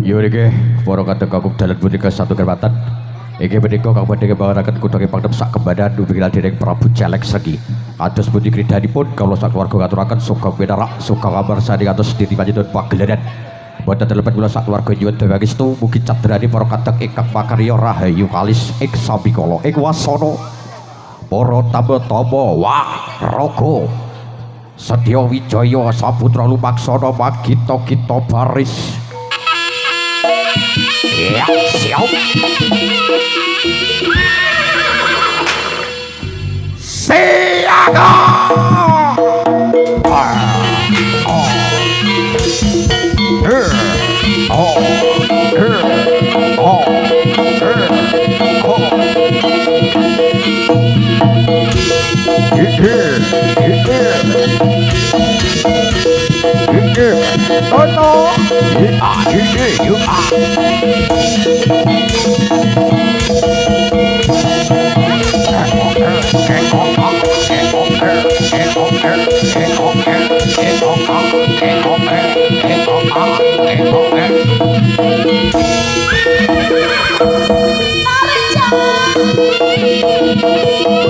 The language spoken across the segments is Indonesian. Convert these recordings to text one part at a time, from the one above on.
Yo niki para kadang kagum dalan punika satu kermatan. Iki menika kang badhe kebawaraken kutha Pangdam sak kembadan dumilah dening Prabu Celek Sregi. Kados pundi kridhanipun kawula sak keluarga ngaturaken suka pinarak suka kabar sadi kados diri panjenengan pagelaran. Boten telepon kula sak keluarga nyuwun dewangestu mugi cadrani para kadang ingkang pakarya rahayu kalis ing sabikala ing wasana. Para tama-tama wah raga. Sedya Wijaya saputra lumaksana magita-gita baris. Ya, siap. Siaga.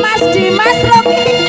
Mas Dimas Roki.